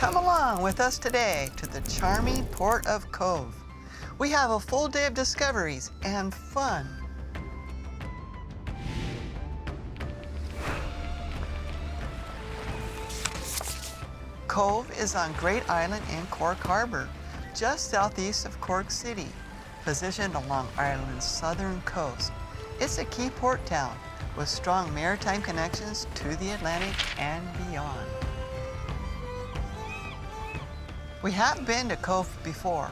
Come along with us today to the charming port of Cobh. We have a full day of discoveries and fun. Cobh is on Great Island in Cork Harbor, just southeast of Cork City, positioned along Ireland's southern coast. It's a key port town with strong maritime connections to the Atlantic and beyond. We have been to Cobh before.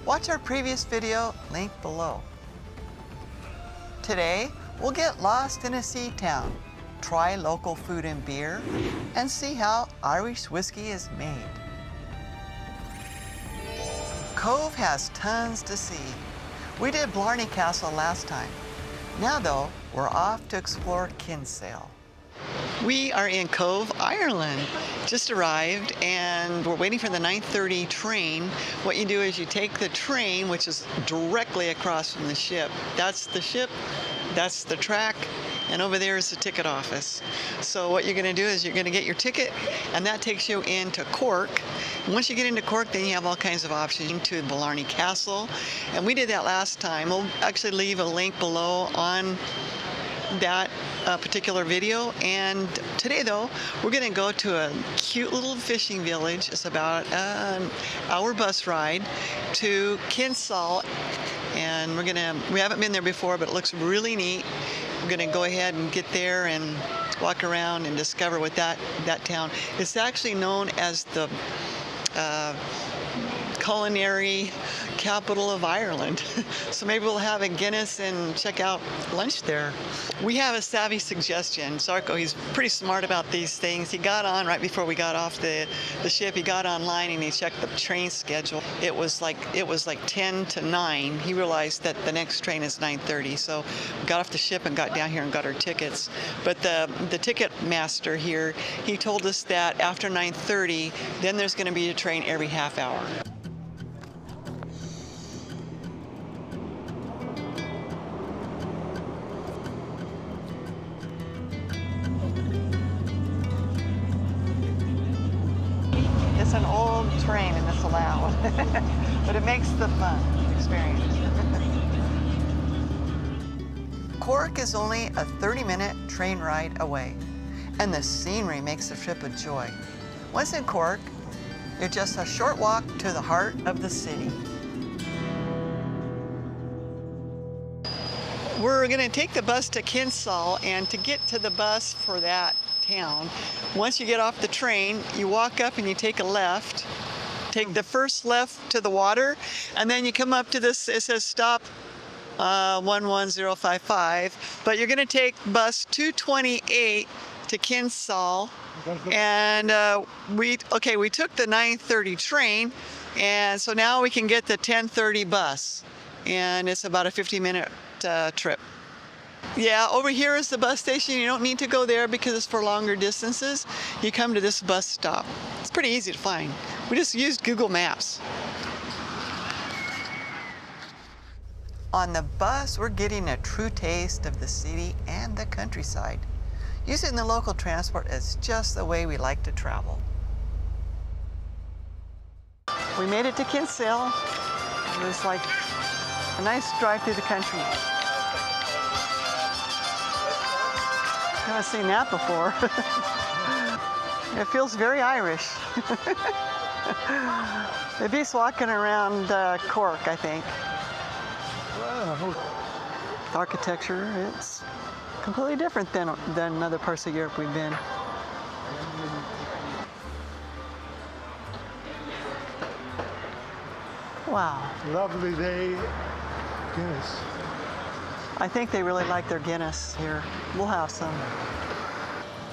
Watch our previous video linked below. Today, we'll get lost in a sea town, try local food and beer, and see how Irish whiskey is made. Cobh has tons to see. We did Blarney Castle last time. Now though, we're off to explore Kinsale. We are in Cobh, Ireland. Just arrived and we're waiting for the 9:30 train. What you do is you take the train, which is directly across from the ship. That's the ship, that's the track, and over there is the ticket office. So what you're going to do is you're going to get your ticket, and that takes you into Cork. And once you get into Cork, then you have all kinds of options to Blarney Castle, and we did that last time. We'll actually leave a link below on that particular video. And today though, we're going to go to a cute little fishing village. It's about an hour bus ride to Kinsale, and we haven't been there before, but it looks really neat. We're going to go ahead and get there and walk around and discover what that town. It's actually known as the culinary capital of Ireland. So maybe we'll have a Guinness and check out lunch there. We have a savvy suggestion. Sarko, he's pretty smart about these things. He got on right before we got off the ship. He got online and he checked the train schedule. It was like 10 to 9. He realized that the next train is 9:30. So we got off the ship and got down here and got our tickets. But the ticket master here, he told us that after 9:30, then there's going to be a train every half hour. It's an old train and it's loud, but it makes the fun experience. Cork is only a 30-minute train ride away, and the scenery makes the trip a joy. Once in Cork, you're just a short walk to the heart of the city. We're going to take the bus to Kinsale, and to get to the bus for that town, once you get off the train, you walk up and you take a left. Take the first left to the water, and then you come up to this, it says stop 11055, but you're going to take bus 228 to Kinsale. And we took the 9:30 train, and so now we can get the 10:30 bus, and it's about a 50-minute trip. Yeah, over here is the bus station. You don't need to go there because it's for longer distances. You come to this bus stop. It's pretty easy to find. We just used Google Maps. On the bus, we're getting a true taste of the city and the countryside. Using the local transport is just the way we like to travel. We made it to Kinsale. It was like a nice drive through the country. I haven't seen that before. It feels very Irish. Maybe he's walking around Cork, I think. Wow. Architecture, it's completely different than other parts of Europe we've been. Wow. Lovely day, Guinness. I think they really like their Guinness here. We'll have some.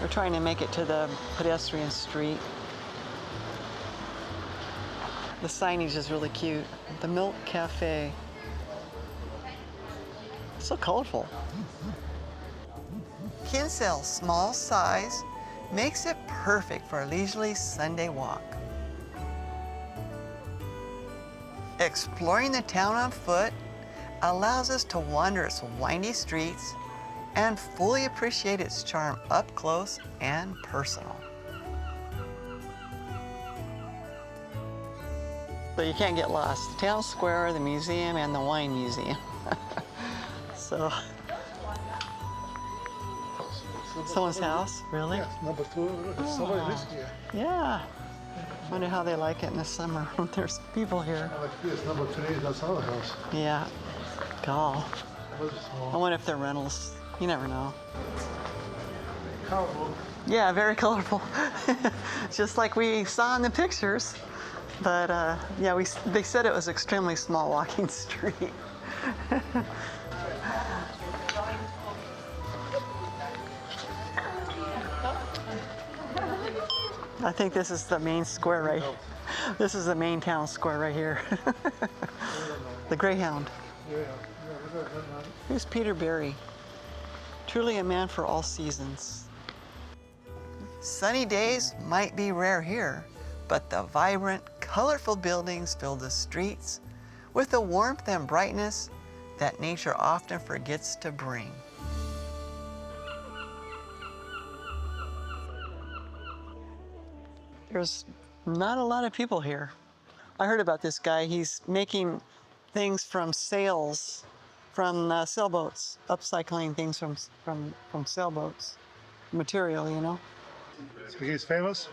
We're trying to make it to the pedestrian street. The signage is really cute. The Milk Cafe. So colorful. Kinsale's small size makes it perfect for a leisurely Sunday walk. Exploring the town on foot allows us to wander its windy streets and fully appreciate its charm up close and personal. So you can't get lost. The town square, the museum, and the wine museum. So, someone's house, really? Yes, number 2. Somebody lives here. Yeah. Wonder how they like it in the summer when there's people here. Like this, number 3, that's another house. Yeah. Gall. Those are I small. wonder if they're rentals. You never know. Colorful. Yeah, very colorful. Just like we saw in the pictures. But yeah, they said it was extremely small walking street. I think this is the main square right here. This is the main town square right here. The Greyhound. Yeah. Who's Peter Berry? Truly a man for all seasons. Sunny days might be rare here, but the vibrant, colorful buildings fill the streets with the warmth and brightness that nature often forgets to bring. There's not a lot of people here. I heard about this guy. He's making things from sails, from sailboats, upcycling things from sailboats, material, you know. So he's famous?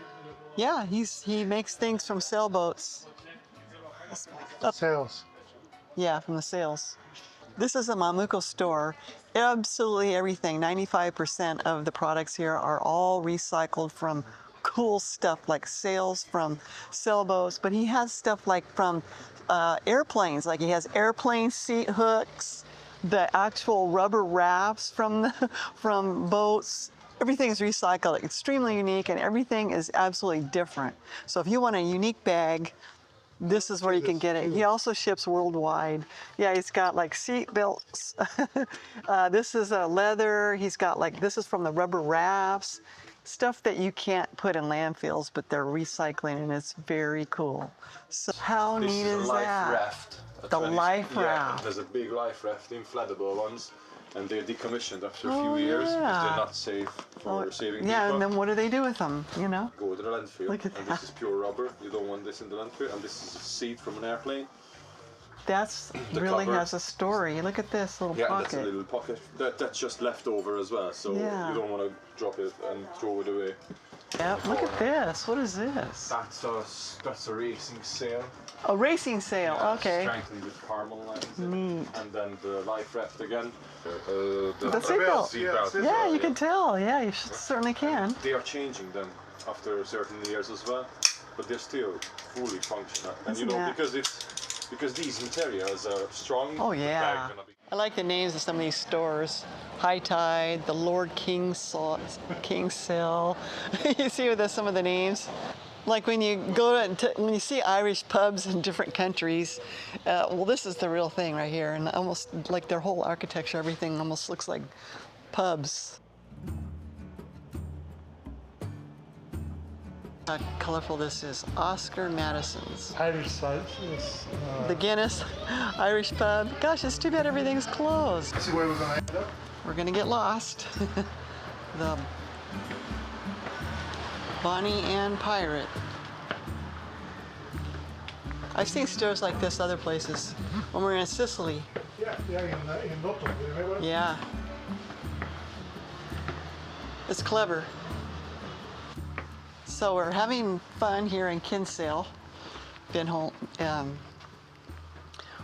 Yeah, he makes things from sailboats. Sales. Yeah, from the sails. This is a Mamukko store. Absolutely everything, 95% of the products here are all recycled from cool stuff like sails from sailboats, but he has stuff like from airplanes, like he has airplane seat hooks, the actual rubber rafts from boats. Everything is recycled, extremely unique, and everything is absolutely different. So if you want a unique bag, this is where you can get it. He also ships worldwide. Yeah, he's got like seat belts. This is a leather. He's got like, this is from the rubber rafts. Stuff that you can't put in landfills, but they're recycling, and it's very cool. So how neat is that? Raft. The life raft. Yeah, there's a big life raft, inflatable ones, and they're decommissioned after a few years because they're not safe for saving yeah, people. and then what do they do with them, you know? Go to the landfill. Look at and that. this is pure rubber. You don't want this in the landfill. And this is a seat from an airplane. That's The really cover. has a story. Look at this little Yeah, pocket. and that's a little pocket. That's just left over as well, so Yeah. you don't want to drop it and throw it away. Yep, look at this. What is this? That's a racing sail. A racing sail. Okay. Strengthened with caramel lines. Neat. And then the life raft again. The seatbelt. Seatbelt. Yeah, you can tell. Yeah, you certainly can. They are changing them after certain years as well, but they're still fully functional. And Isn't you know, that- because these materials are strong. Oh the yeah. bag gonna be- I like the names of some of these stores. High Tide, the Lord Kinsale. You see with some of the names. Like when you go when you see Irish pubs in different countries, well, this is the real thing right here, and almost like their whole architecture, everything almost looks like pubs. How colorful this is. Oscar Madison's. Irish side is. The Guinness Irish pub. Gosh, it's too bad everything's closed. See where we're gonna end up? We're gonna get lost. The Bonnie and Pirate. I've seen stores like this other places. When we were in Sicily. Yeah, in Lotto, you remember? Yeah. It's clever. So we're having fun here in Kinsale. Been home.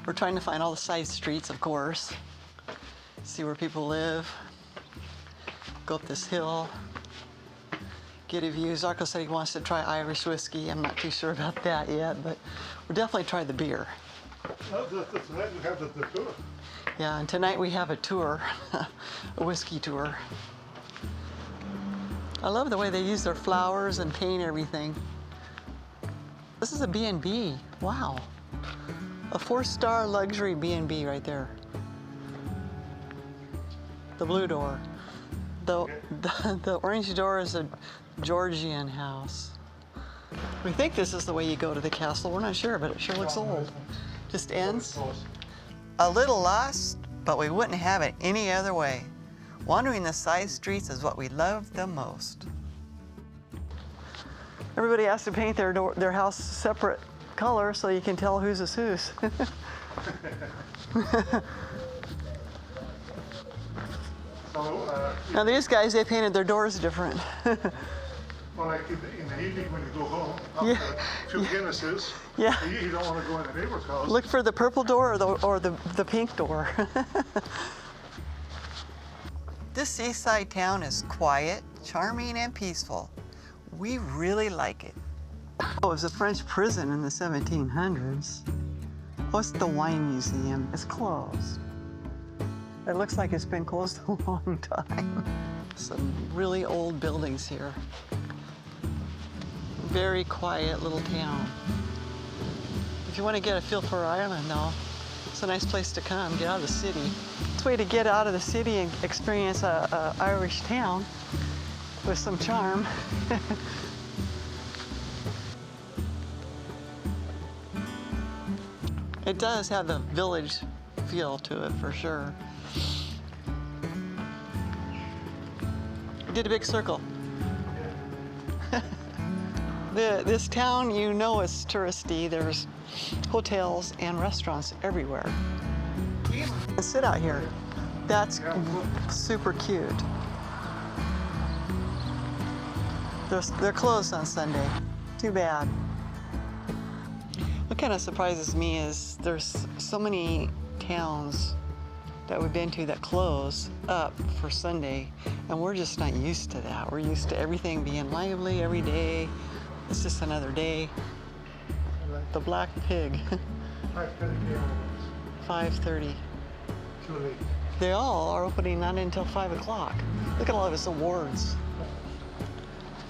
We're trying to find all the side streets, of course. See where people live. Go up this hill. Get a view. Zarko said he wants to try Irish whiskey. I'm not too sure about that yet, but we'll definitely try the beer. No, that's right. We have the tour. Yeah, and tonight we have a tour, a whiskey tour. I love the way they use their flowers and paint everything. This is a B&B. Wow. A 4-star luxury B&B right there. The blue door. The orange door is a Georgian house. We think this is the way you go to the castle. We're not sure, but it sure looks old. Just ends. A little lost, but we wouldn't have it any other way. Wandering the side streets is what we love the most. Everybody has to paint their house separate color so you can tell whose is whose. Now these guys, they painted their doors different. Well, like in the evening when you go home, after 2 Guinnesses, Yeah. you don't want to go in the neighbor's house. Look for the purple door or the pink door. This seaside town is quiet, charming, and peaceful. We really like it. Oh, it was a French prison in the 1700s. Oh, it's the wine museum. It's closed. It looks like it's been closed a long time. Some really old buildings here. Very quiet little town. If you want to get a feel for Ireland, though, it's a nice place to come. Get out of the city. It's a way to get out of the city and experience a Irish town with some charm. It does have the village feel to it for sure. Did a big circle. This town, you know, is touristy. There's hotels and restaurants everywhere. And sit out here. That's super cute. They're closed on Sunday. Too bad. What kind of surprises me is there's so many towns that we've been to that close up for Sunday, and we're just not used to that. We're used to everything being lively every day. It's just another day. The Black Pig. 5:30. Too late. They all are opening not until 5 o'clock. Look at all of his awards.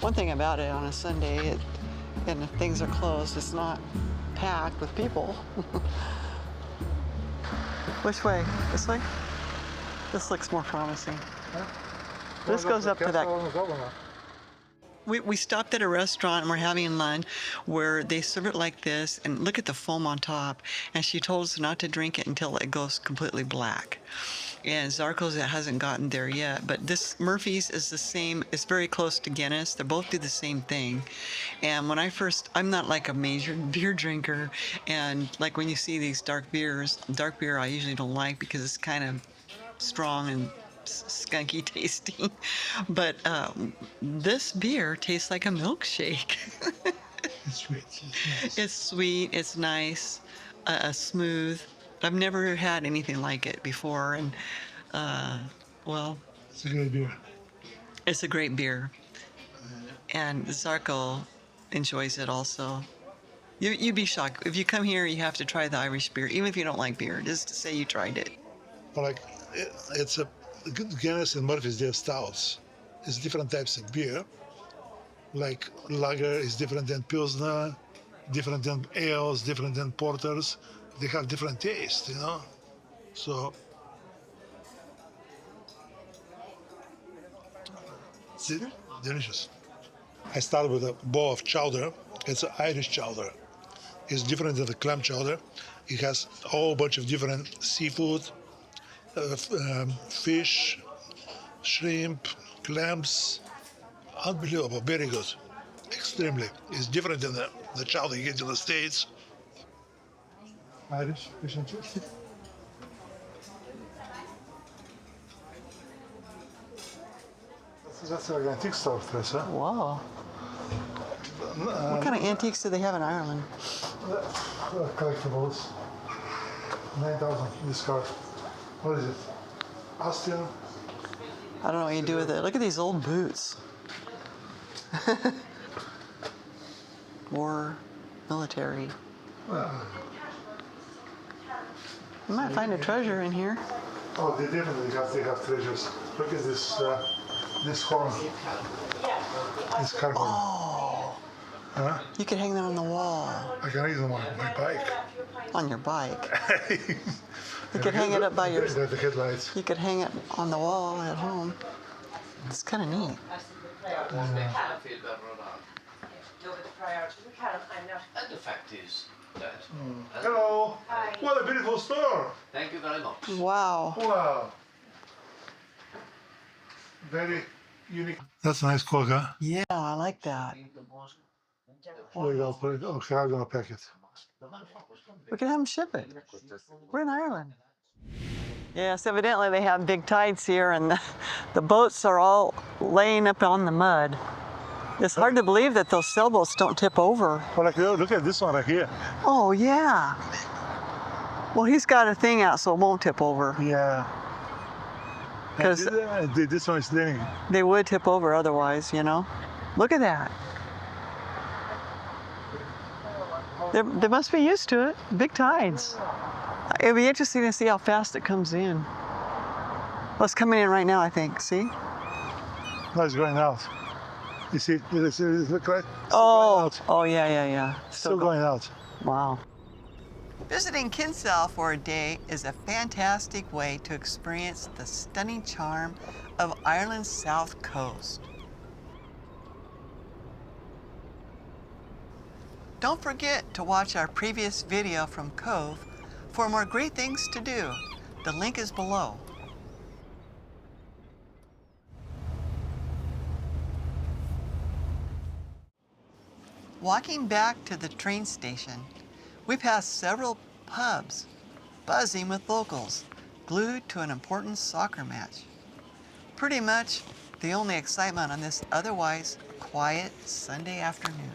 One thing about it on a Sunday, and if things are closed, it's not packed with people. Which way? This way? This looks more promising. Huh? This goes up to that. that. We stopped at a restaurant and we're having lunch where they serve it like this, and look at the foam on top. And she told us not to drink it until it goes completely black. And Zarko's, it hasn't gotten there yet, but this Murphy's is the same. It's very close to Guinness. They both do the same thing. And when I'm not like a major beer drinker, and like when you see these dark beer I usually don't like because it's kind of strong and skunky tasting. But this beer tastes like a milkshake. It's sweet. It's sweet, it's nice, smooth. I've never had anything like it before, and well, It's a good beer. it's a great beer. And Zarko enjoys it also. You'd be shocked. If you come here, you have to try the Irish beer, even if you don't like beer, just to say you tried it. But like, it's a Guinness and Murphy's, they're stouts. It's different types of beer. Like lager is different than pilsner, different than ales, different than porters. They have different taste, you know. So it's delicious. I started with a bowl of chowder. It's an Irish chowder. It's different than the clam chowder. It has a whole bunch of different seafood, fish, shrimp, clams. Unbelievable, very good. Extremely. It's different than the chowder you get in the States. Irish fish and chips. That's like antique stuff, this, huh? Wow. What kind of antiques do they have in Ireland? Collectibles. 9,000 this card. What is it? Austin. I don't know what you do with it. Look at these old boots. War, military. You might find a treasure in here. Oh, they definitely have treasures. Look at this horn. This car horn. Oh, Huh? you could hang that on the wall. I can use them on my bike. On your bike. You could hang it up by your. The headlights. You could hang it on the wall at home. It's kind of neat. And the fact is that. Hello. Hi. What a beautiful store. Thank you very much. Wow. Wow. Very unique. That's a nice Cork, huh? Yeah, I like that. There you go. Put it. Okay, I'm gonna pack it. We can have them ship it. We're in Ireland. Yes, evidently they have big tides here, and the boats are all laying up on the mud. It's hard to believe that those sailboats don't tip over. Well, like, look at this one right here. Oh, yeah. Well, he's got a thing out so it won't tip over. Yeah. Because This one is leaning. they would tip over otherwise, you know? Look at that. They must be used to it. Big tides. It'll be interesting to see how fast it comes in. Well, it's coming in right now, I think. See? No, it's going out. You see, look right? Oh, yeah. Still going out. Wow. Visiting Kinsale for a day is a fantastic way to experience the stunning charm of Ireland's south coast. Don't forget to watch our previous video from Cobh for more great things to do. The link is below. Walking back to the train station, we passed several pubs, buzzing with locals, glued to an important soccer match. Pretty much the only excitement on this otherwise quiet Sunday afternoon.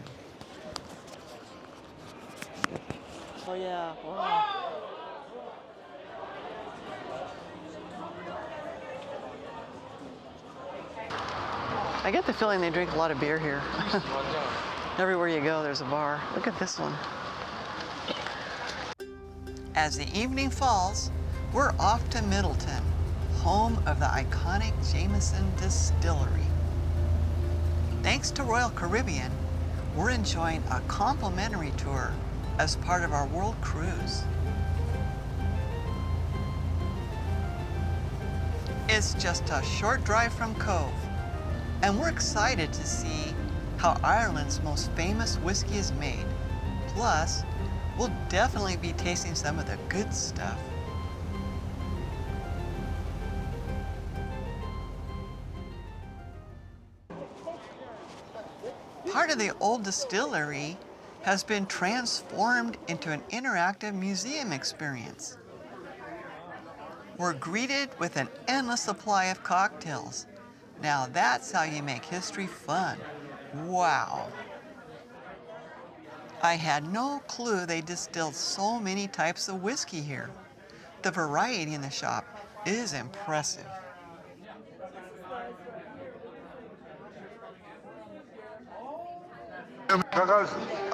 Oh yeah, wow. I get the feeling they drink a lot of beer here. Everywhere you go, there's a bar. Look at this one. As the evening falls, we're off to Middleton, home of the iconic Jameson Distillery. Thanks to Royal Caribbean, we're enjoying a complimentary tour as part of our world cruise. It's just a short drive from Cobh, and we're excited to see how Ireland's most famous whiskey is made. Plus, we'll definitely be tasting some of the good stuff. Part of the old distillery has been transformed into an interactive museum experience. We're greeted with an endless supply of cocktails. Now that's how you make history fun. Wow. I had no clue they distilled so many types of whiskey here. The variety in the shop is impressive.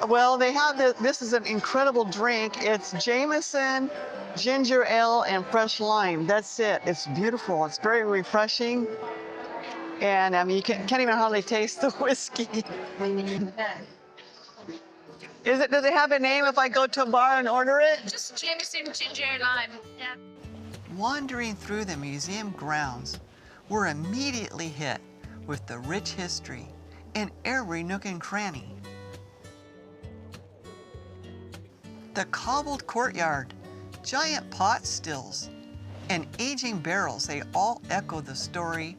Well, they have this is an incredible drink. It's Jameson, ginger ale, and fresh lime. That's it. It's beautiful. It's very refreshing. And I mean, you can't even hardly taste the whiskey. Does it have a name if I go to a bar and order it? Just Jameson, ginger, lime. Yeah. Wandering through the museum grounds, we're immediately hit with the rich history in every nook and cranny. The cobbled courtyard, giant pot stills, and aging barrels, they all echo the story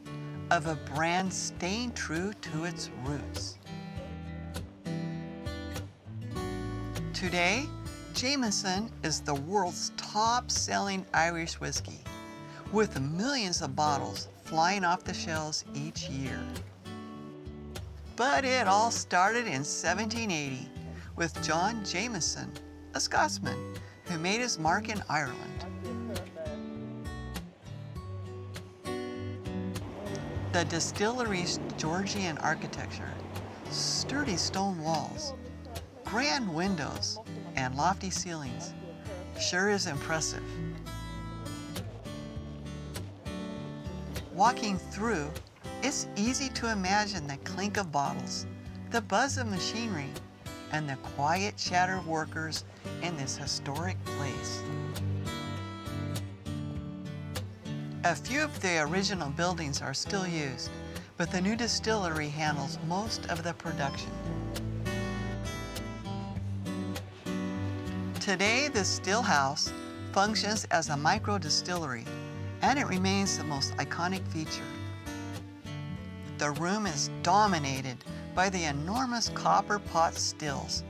of a brand staying true to its roots. Today, Jameson is the world's top-selling Irish whiskey, with millions of bottles flying off the shelves each year. But it all started in 1780 with John Jameson, a Scotsman who made his mark in Ireland. The distillery's Georgian architecture, sturdy stone walls, grand windows, and lofty ceilings sure is impressive. Walking through, it's easy to imagine the clink of bottles, the buzz of machinery, and the quiet chatter of workers in this historic place. A few of the original buildings are still used, but the new distillery handles most of the production. Today, the still house functions as a micro distillery, and it remains the most iconic feature. The room is dominated by the enormous copper pot stills,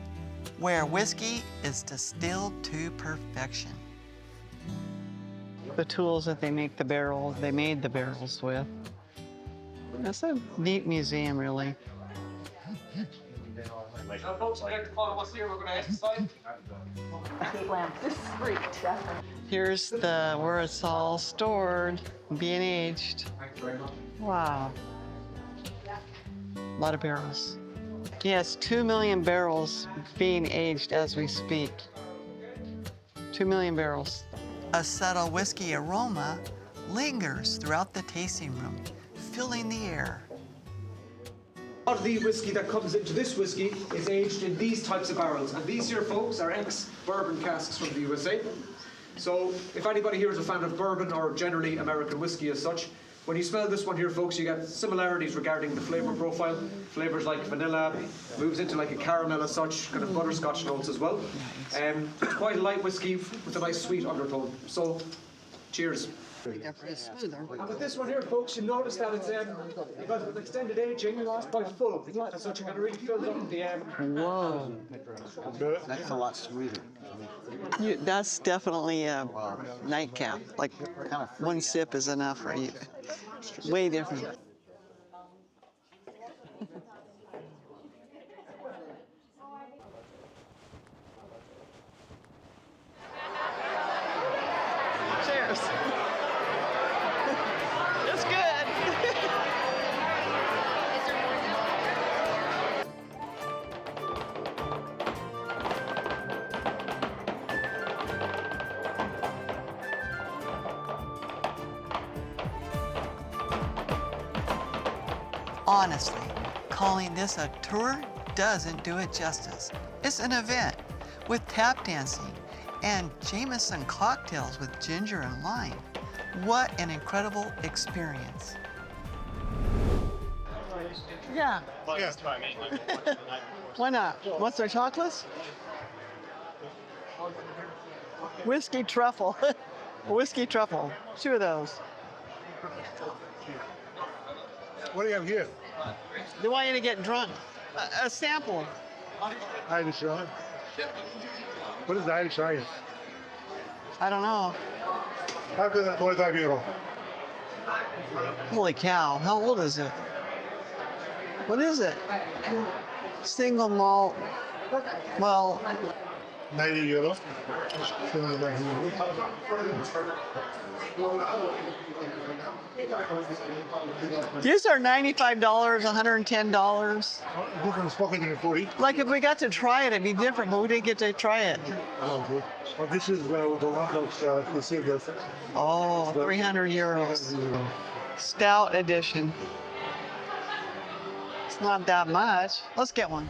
where whiskey is distilled to perfection. The tools that they make the barrels, they made the barrels with. That's a neat museum, really. Here's where it's all stored, being aged. Wow. A lot of barrels. Yes, 2 million barrels being aged as we speak. 2 million barrels. A subtle whiskey aroma lingers throughout the tasting room, filling the air. A lot of the whiskey that comes into this whiskey is aged in these types of barrels, and these here, folks, are ex-bourbon casks from the USA. So if anybody here is a fan of bourbon or generally American whiskey as such, when you smell this one here, folks, you get similarities regarding the flavor profile. Flavors like vanilla, moves into like a caramel as such, kind of butterscotch notes as well. It's quite a light whiskey with a nice sweet undertone. So, cheers. And with this one here, folks, you notice that it's because of extended aging, it's quite full. And so you can really fill up the Whoa. That's a lot sweeter. That's definitely a nightcap. Like one sip is enough for you. Way different. Cheers. It's good. Honestly, calling this a tour doesn't do it justice. It's an event with tap dancing and Jameson cocktails with ginger and lime. What an incredible experience. Yeah. Why not? What's their chocolates? Whiskey truffle. Whiskey truffle. 2 of those. What do you have here? They want you to get drunk. A sample. Irish wine. What is the Irish wine? I don't know. After that, €25. Holy cow. How old is it? What is it? Single malt. Well, €90. these are $95, $110. This one's pocket in 40. Like if we got to try it, it'd be different, but we didn't get to try it. Oh, this is the one that you see this. Oh, €300. Stout edition. It's not that much. Let's get one.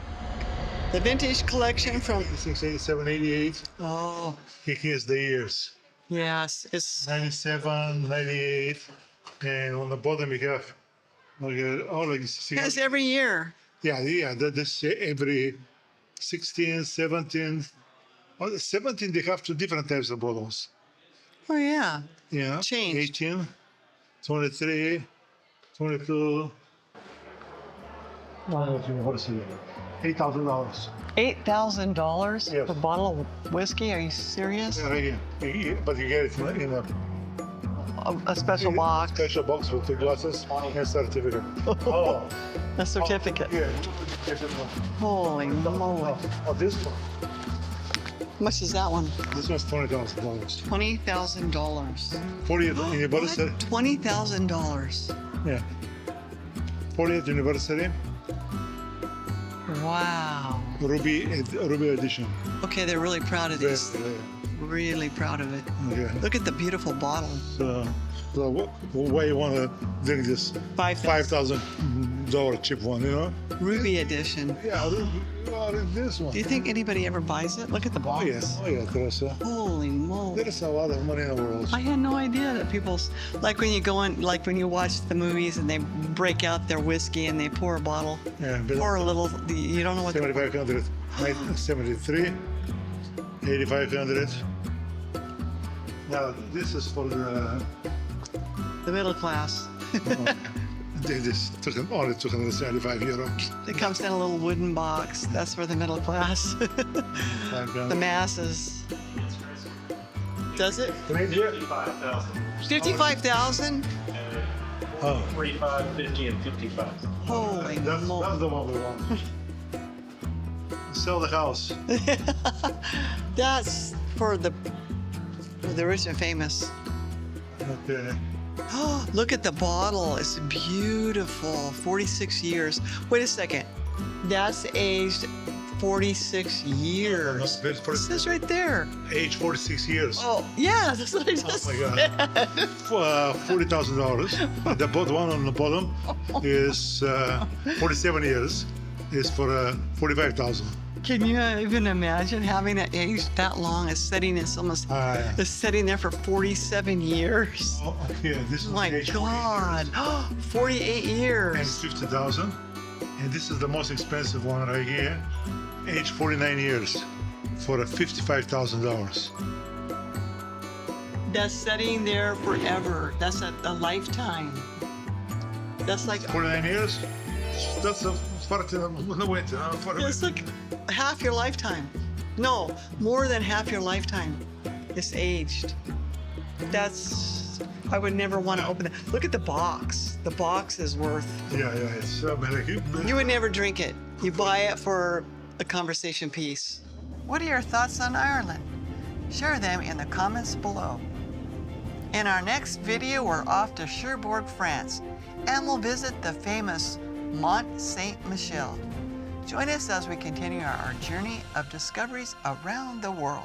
The vintage collection from. 87, 88. Oh, Here's the years. yes. It's 97, 98. And on the bottom we have Yes, every year. Yeah, this every 16, 17. On the 17 they have 2 different types of bottles. Oh yeah. Yeah. Changed. 18, 23, 22. What is it? $8,000. $8,000 Yes. for a bottle of whiskey? Are you serious? Yeah, right here. But you get it in A special box. special box with 2 glasses and certificate. Oh, A certificate. yeah. Holy moly. Oh, this one. How much is that one? This one's $20,000. $20,000. 40th anniversary. $20,000. Yeah. 40th anniversary. Wow. Ruby edition. Okay, they're really proud of Yes. these. Really proud of it. Yeah. Look at the beautiful bottle. So why you want to drink this $5,000 cheap one, you know? Ruby edition. Yeah, this one. Do you think anybody ever buys it? Look at the Oh box. yeah, Teresa. Holy moly. There's a lot of money in the world. I had no idea that people, like when you go in, like when you watch the movies and they break out their whiskey and they pour a bottle, Yeah, but pour a little, you don't know what. 7,500, 73, 8,500. Now this is for the The middle class. They just took only took another 75 euro. It comes in a little wooden box. That's for the middle class. The masses. Does it? 55,000. 55,000? Oh, 45, 50, and 55. Holy that's moly. the one we want. Sell the house. That's for the rich and famous. Okay. Oh, look at the bottle. It's beautiful. 46 years. Wait a second. That's aged 46 years. No, It says right there. Age 46 years. Oh, yeah, that's what I just Oh my God. said. $40,000. The bottom one on the bottom is 47 years. Is for 45,000. Can you even imagine having it aged that long? It's sitting in someone's. Yeah. It's sitting there for 47 years. Oh, yeah, this is My age 48 God. years. 48 And years. 50,000. And this is the most expensive one right here. Age 49 years for $55,000. That's sitting there forever. That's a lifetime. That's like 49 years? That's a part in the winter. it's like half your lifetime. No, more than half your lifetime. It's aged. That's. I would never want to open it. Look at the box. The box is worth. Yeah, it's You would never drink it. You buy it for a conversation piece. What are your thoughts on Ireland? Share them in the comments below. In our next video, we're off to Cherbourg, France, and we'll visit the famous Mont Saint-Michel. Join us as we continue our journey of discoveries around the world.